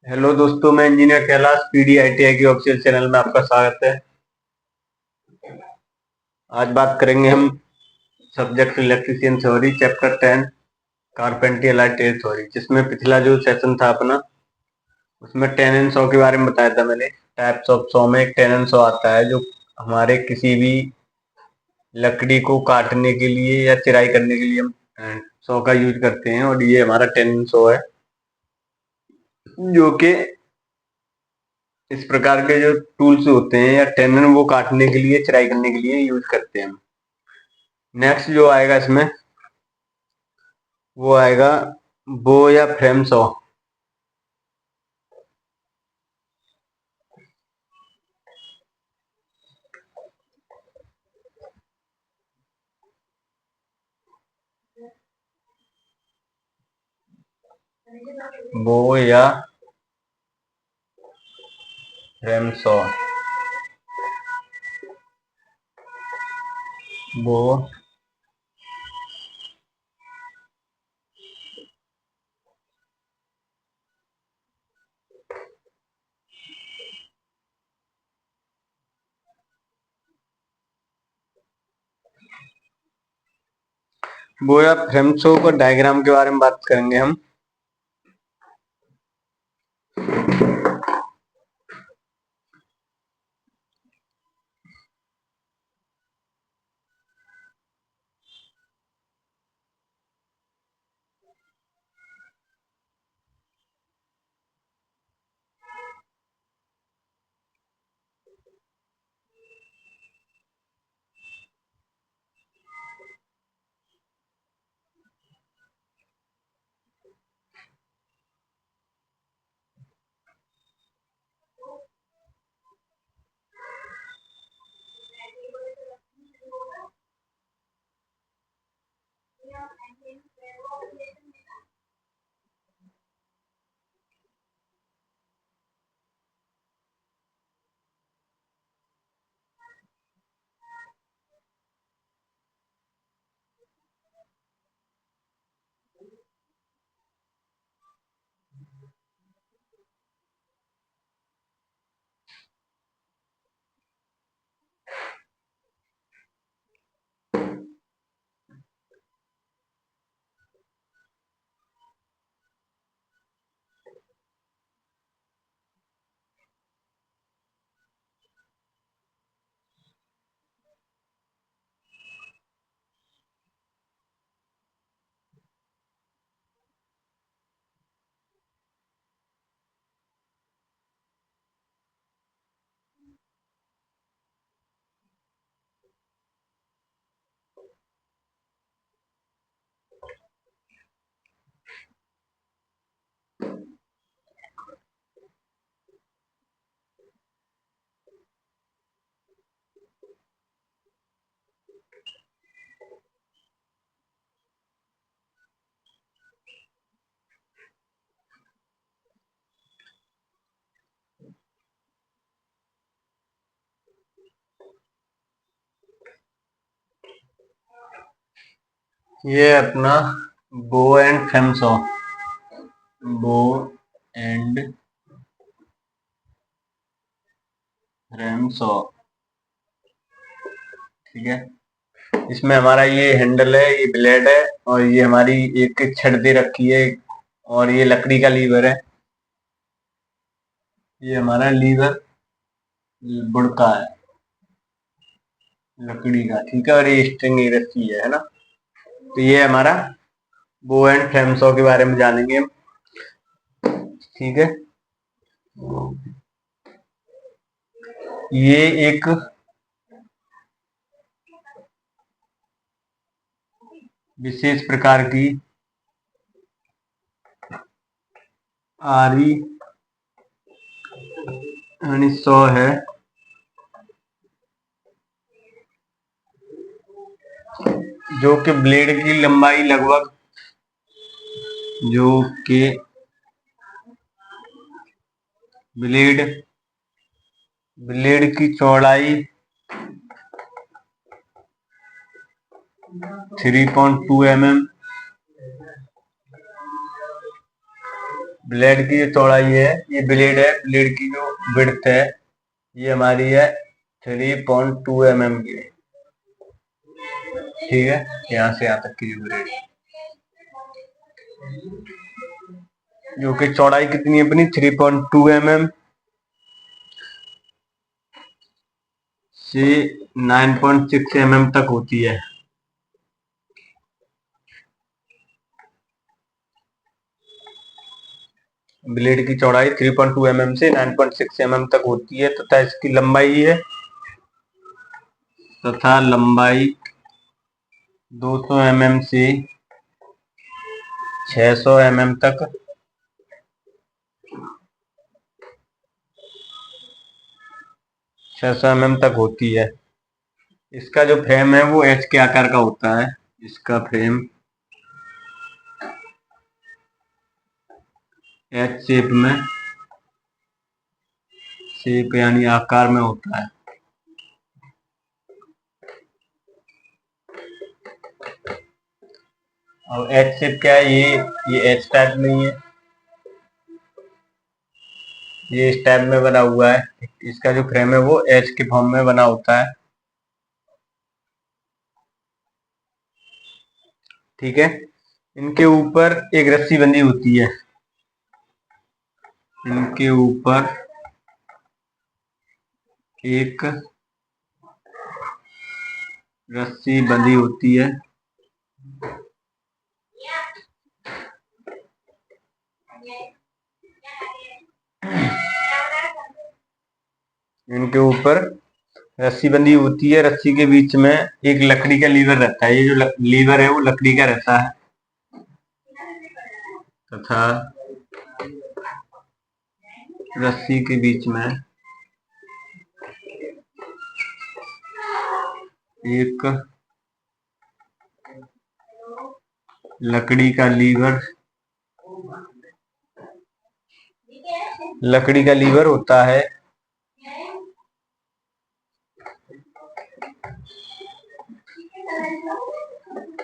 Hello दोस्तों, मैं engineer Kailash पीडीआईटीआई की ऑफिशियल चैनल में आपका स्वागत है। आज बात करेंगे हम subject electrician theory chapter 10 carpenter light trade theory, जिसमें पिछला जो सेशन था अपना उसमें 10 एंड 100 के बारे में बताया था मैंने। टाइप्स ऑफ सॉ में एक 10 एंड 100 आता है जो हमारे किसी भी लकड़ी को काटने के लिए या चिराई करने के लिए हम सॉ का यूज करते हैं, और ये हमारा 10 एंड 100 है जो कि इस प्रकार के जो टूल्स होते हैं या टेनन वो काटने के लिए चिराई करने के लिए यूज करते हैं। नेक्स्ट जो आएगा इसमें वो आएगा बो या फ्रेम सॉ। बो या फ्रेम सॉ। बो बो या फ्रेम सॉ को डायग्राम के बारे में बात करेंगे हम। ये अपना bow and frame saw. Bow and frame saw, ठीक है। इसमें हमारा ये हैंडल है, ये ब्लेड है, और ये हमारी एक छड़ दे रखी है, और ये लकड़ी का लीवर है। ये हमारा लीवर बुड़का है लकड़ी का, ठीक है, और ये स्ट्रिंग ये रस्सी है ना। तो ये हमारा बो एंड फ्रेम सॉ के बारे में जानेंगे हम, ठीक है। ये एक विशेष प्रकार की आरी यानी सॉ है जो कि ब्लेड की लंबाई लगभग, जो कि ब्लेड ब्लेड की चौड़ाई 3.2 mm ब्लेड की जो चौड़ाई है, ये ब्लेड है, ब्लेड की जो विड्थ है ये हमारी है 3.2 mm की। ठीक है, यहाँ से यहाँ तक की जो ब्लेड, जो कि चौड़ाई कितनी है अपनी 3.2 mm से 9.6 mm तक होती है। ब्लेड की चौड़ाई 3.2 mm से 9.6 mm तक होती है तथा इसकी लंबाई है, तथा लंबाई 200 mm से 600 mm तक 600 mm तक होती है। इसका जो फ्रेम है वो एच के आकार का होता है। इसका फ्रेम एच शेप यानी आकार में होता है। और एच शेप क्या है, ये एच टाइप नहीं है, ये इस टाइप में बना हुआ है। इसका जो फ्रेम है वो एच के फॉर्म में बना होता है। ठीक है, इनके ऊपर एक रस्सी बंधी होती है, इनके ऊपर एक रस्सी बंधी होती है। इनके ऊपर रस्सी बंधी होती है, रस्सी के बीच में एक लकड़ी का लीवर रहता है। ये जो लीवर है वो लकड़ी का रहता है, तथा रस्सी के बीच में एक लकड़ी का लीवर होता है।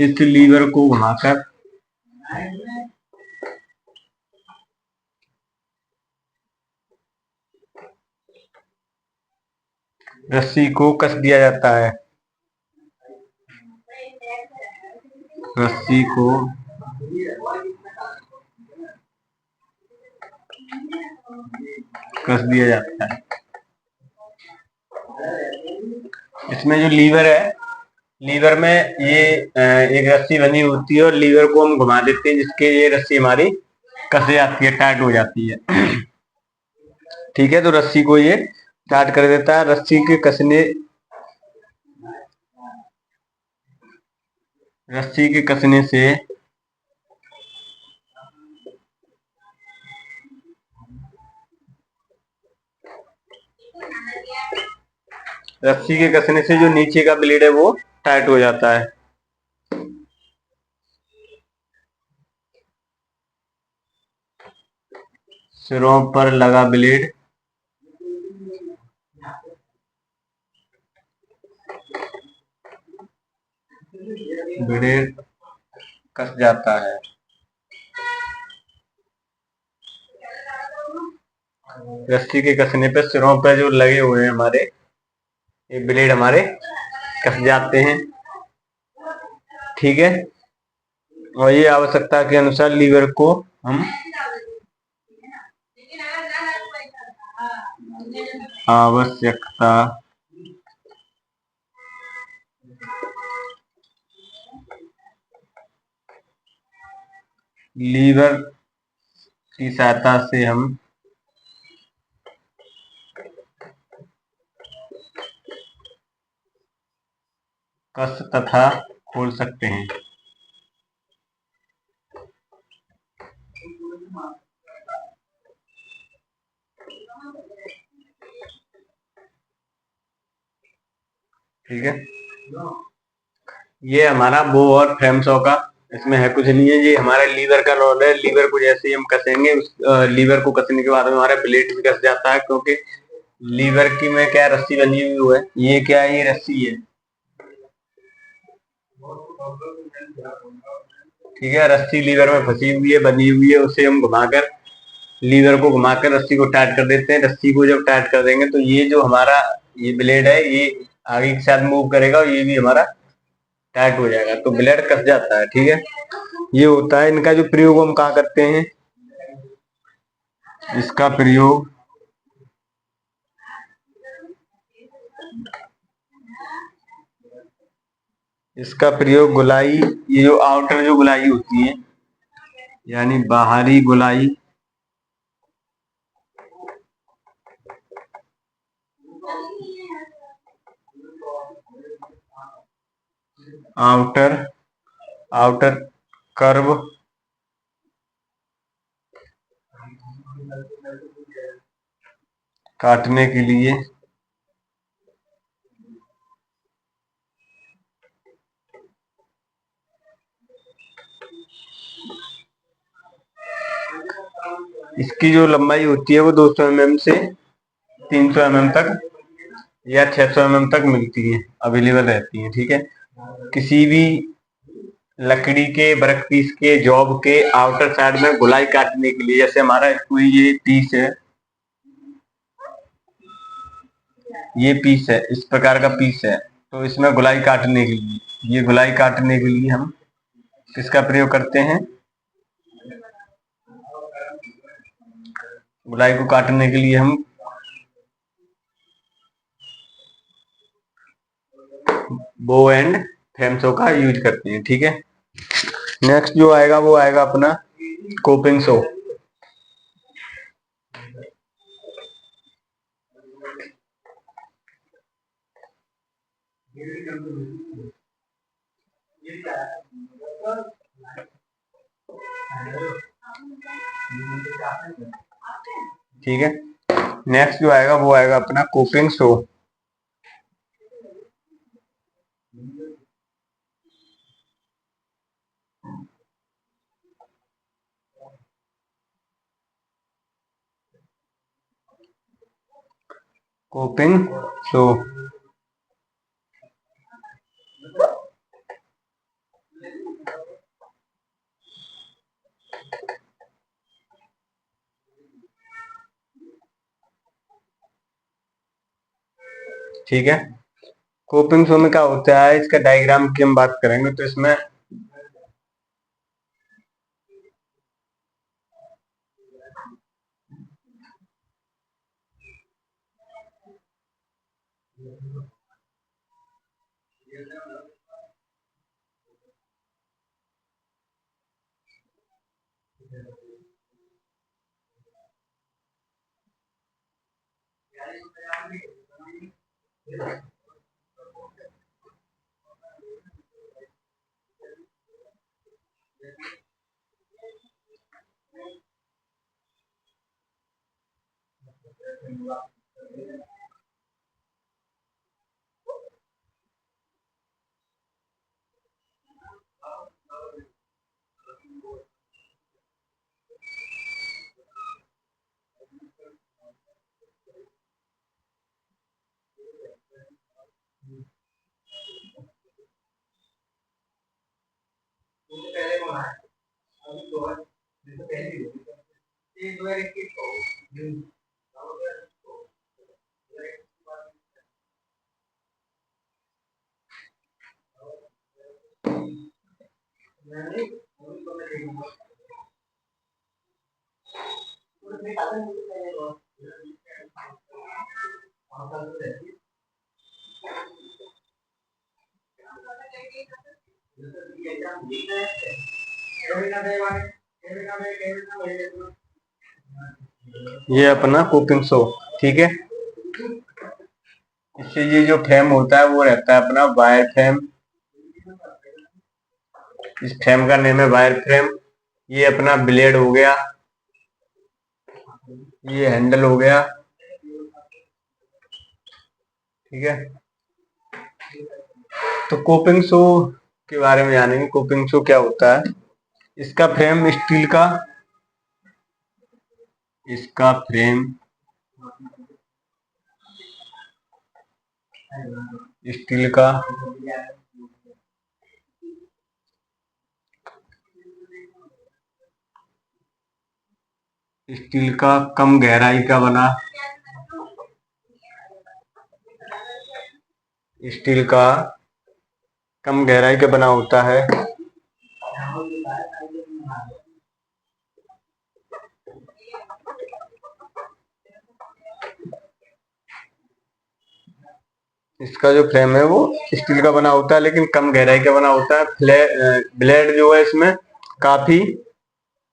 इस लीवर को घुमाकर रस्सी को कस दिया जाता है। रस्सी को कस दिया जाता है। इसमें जो लीवर है, लीवर में ये एक रस्सी बनी होती है और लीवर को हम घुमा देते हैं, जिसके ये रस्सी हमारी कस जाती है, टाइट हो जाती है। ठीक है, तो रस्सी को ये टाइट कर देता है। रस्सी के कसने से जो नीचे का ब्लेड है वो टाइट हो जाता है। सिरों पर लगा ब्लेड कस जाता है। रस्सी के कसने पे सिरों पे जो लगे हुए हैं हमारे ये ब्लेड हमारे कस जाते हैं। ठीक है, और ये आवश्यकता के अनुसार लीवर को हम आवश्यकता लीवर की सहायता से हम कस तथा खोल सकते हैं। ठीक है, ये हमारा बो और फ्रेम सॉ का, इसमें है कुछ नहीं है, ये हमारा लीवर का रोल है। लीवर को जैसे ही हम कसेंगे, उस लीवर को कसने के बाद में हमारा ब्लेड भी कस जाता है, क्योंकि लीवर की में क्या रस्सी बनी हुई है, ये क्या है, ये रस्सी है। ठीक है, रस्सी लीवर में फंसी हुई है, बंधी हुई है, उसे हम घुमाकर लीवर को घुमा कर रस्सी को टाइट कर देते हैं। रस्सी को जब टाइट कर देंगे तो ये जो हमारा ये ब्लेड है ये आगे के साथ मूव करेगा और ये भी हमारा टाइट हो जाएगा, तो ब्लेड कस जाता है। ठीक है, ये होता है। इनका जो प्रयोग हम कहाँ करते हैं, इसका प्रयोग गोलाई, ये जो आउटर जो गोलाई होती है यानी बाहरी गोलाई, आउटर आउटर कर्व काटने के लिए इसकी जो लंबाई होती है वो 200 mm से 300 mm तक या 600 mm तक मिलती है, अवेलेबल रहती है। ठीक है, किसी भी लकड़ी के वर्क पीस के जॉब के आउटर साइड में गोलाई काटने के लिए, जैसे हमारा कोई ये पीस है, ये पीस है, इस प्रकार का पीस है, तो इसमें गोलाई काटने के लिए, ये गोलाई काटने के लिए हम किसका प्रयोग करते हैं, गोलाई को काटने के लिए हम बो एंड फेमसो का यूज करते हैं। ठीक है, नेक्स्ट जो आएगा वो आएगा अपना कोपिंग सो। ठीक है, नेक्स्ट जो आएगा वो आएगा अपना कोपिंग सो। कोपिंग सो, ठीक है। कोपिंग सो में क्या होता है, इसका डायग्राम की हम बात करेंगे तो इसमें ये अपना कुकिंग शो। ठीक है, इससे ये जो फ्रेम होता है वो रहता है अपना वायर फ्रेम। इस फ्रेम का नेम है वायर फ्रेम। ये अपना ब्लेड हो गया, ये हैंडल हो गया। ठीक है, तो कोपिंग शो के बारे में जानेंगे। कोपिंग शो क्या होता है, इसका फ्रेम स्टील का, इसका फ्रेम स्टील का स्टील का कम गहराई का बना, स्टील का कम गहराई का बना होता है। इसका जो फ्रेम है वो स्टील का बना होता है, लेकिन कम गहराई का बना होता है। ब्लेड जो है इसमें काफी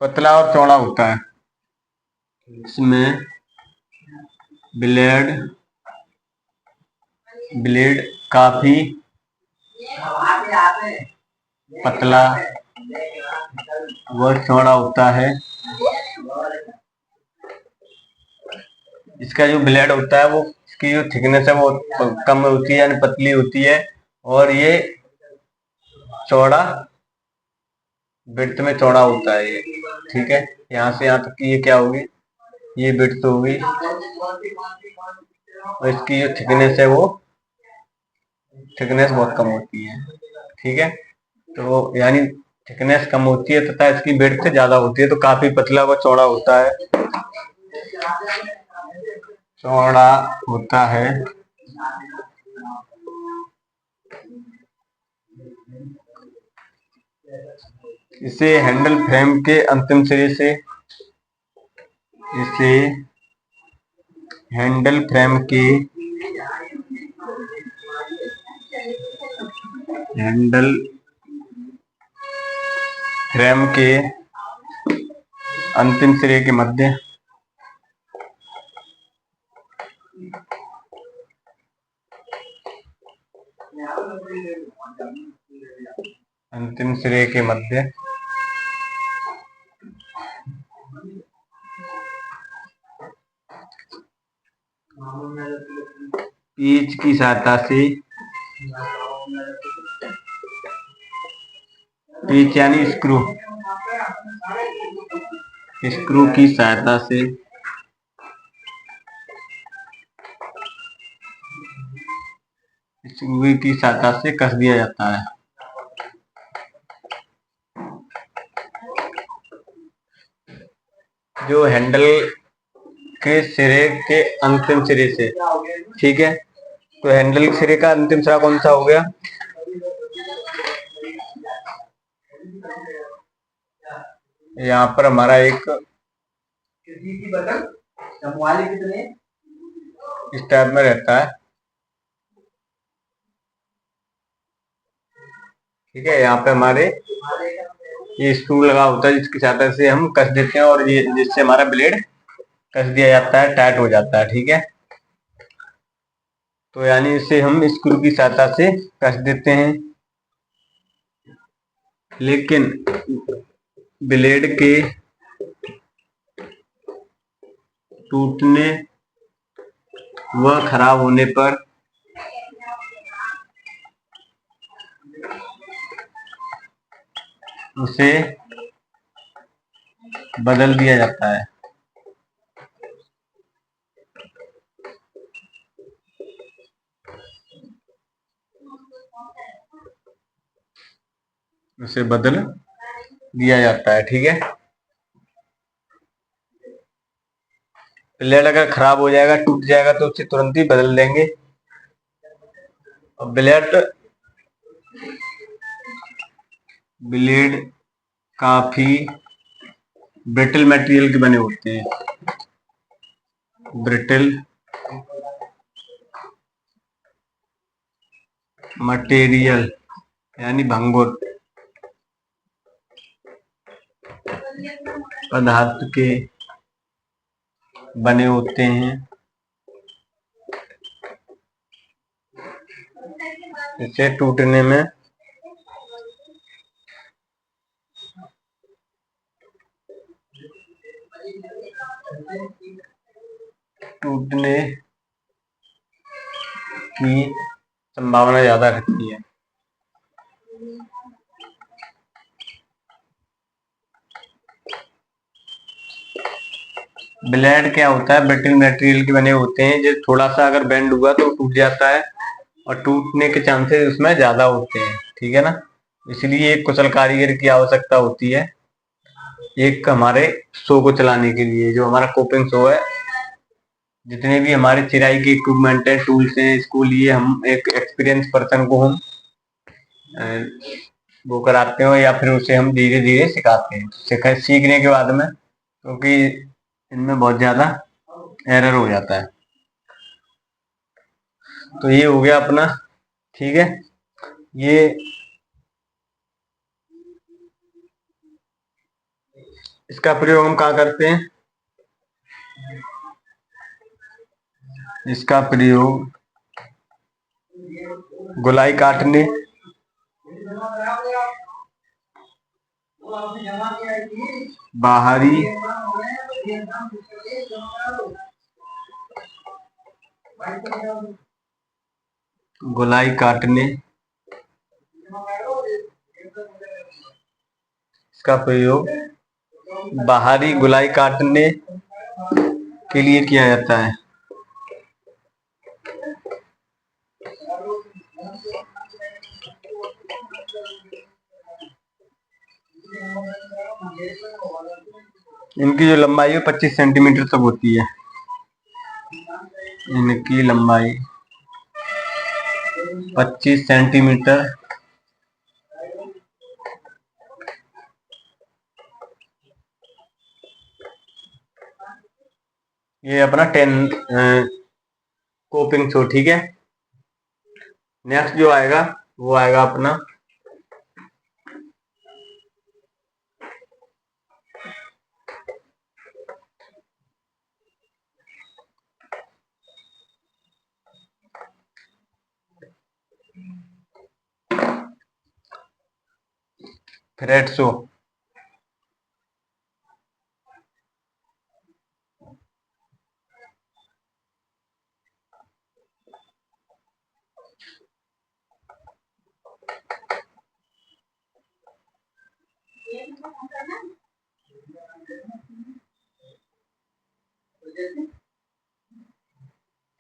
पतला और चौड़ा होता है। इसमें ब्लेड काफी पतला व चौड़ा होता है। इसका जो ब्लेड होता है वो, इसकी जो थिकनेस है वो कम होती है, यानी पतली होती है, और ये चौड़ा, विड्थ में चौड़ा होता है ये। ठीक है, यहाँ से यहाँ तक की ये क्या होगी, ये विड्थ होगी, और इसकी जो थिकनेस है वो थिकनेस बहुत कम होती है। ठीक है, तो यानी थिकनेस कम होती है तथा इसकी विड्थ ज्यादा होती है, तो काफी पतला व चौड़ा होता है, चौड़ा होता है। इसे हैंडल फ्रेम के अंतिम सिरे से, इसे हैंडल फ्रेम के अंतिम सिरे के मध्य पेंच की सहायता से, पेंच यानी स्क्रू की सहायता से कस दिया जाता है। जो हैंडल के सिरे के अंतिम सिरे से, ठीक है, तो हैंडल के सिरे का अंतिम सिरा कौन सा हो गया, यहाँ पर हमारा एक इस टाइप में रहता है। ठीक है, यहाँ पे हमारे ये स्क्रू लगा होता है, जिसकी सहायता से हम कस देते हैं, और ये जिससे हमारा ब्लेड कस दिया जाता है, टाइट हो जाता है। ठीक है, तो यानी इसे हम स्क्रू की सहायता से कस देते हैं, लेकिन ब्लेड के टूटने व खराब होने पर उसे बदल दिया जाता है। उसे बदल दिया जाता है। ठीक है, ब्लेड अगर खराब हो जाएगा, टूट जाएगा, तो उसे तुरंत ही बदल देंगे। और ब्लेड काफी ब्रिटल मटेरियल के बने होते हैं, ब्रिटल मटेरियल यानी भंगुर पदार्थ के बने होते हैं। इसे टूटने में की संभावना ज्यादा रहती है। ब्लेड क्या होता है, ब्रिटल मटेरियल के बने होते हैं, जो थोड़ा सा अगर बेंड हुआ तो टूट जाता है, और टूटने के चांसेस उसमें ज्यादा होते हैं। ठीक है ना, इसलिए एक कुशल कारीगर की आवश्यकता होती है। एक हमारे शो को चलाने के लिए, जो हमारा कोपिंग शो है, जितने भी हमारे चिराई के इक्विपमेंट है, टूल्स हैं, इसको लिए हम एक एक्सपीरियंस पर्सन को हम वो कराते हो, या फिर उसे हम धीरे धीरे सिखाते हैं। सीखने के बाद में, क्योंकि इनमें बहुत ज्यादा एरर हो जाता है। तो ये हो गया अपना, ठीक है। ये इसका प्रयोग हम कहाँ करते हैं? इसका प्रयोग गोलाई काटने, बाहरी गोलाई काटने, इसका प्रयोग बाहरी गोलाई काटने के लिए किया जाता है। इनकी जो लंबाई है 25 सेंटीमीटर तक होती है। इनकी लंबाई 25 सेंटीमीटर ये अपना 10 कोपिंग शो, ठीक है। नेक्स्ट जो आएगा वो आएगा अपना फ्रेट शो।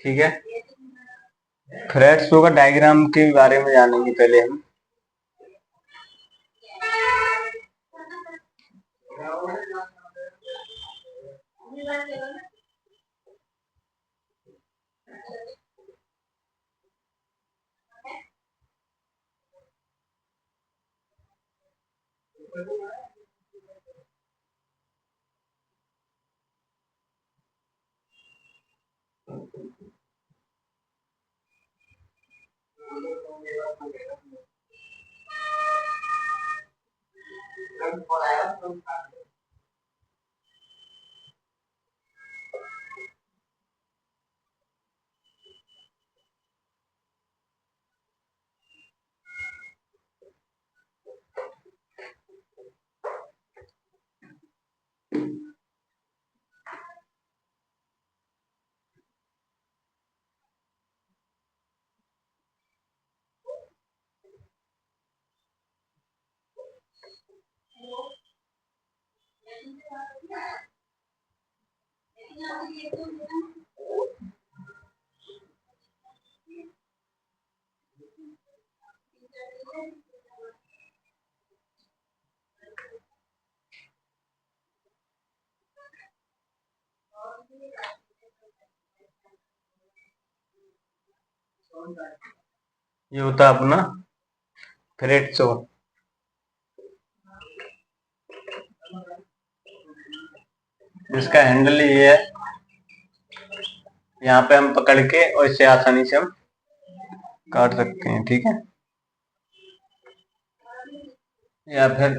ठीक है, फ्रेट शो का डायग्राम के बारे में जानेंगे पहले हम। ये होता है अपना फ्रेट शो। इसका हैंडल ये है, यहाँ पे हम पकड़ के और इसे आसानी से हम काट सकते हैं, ठीक है। या फिर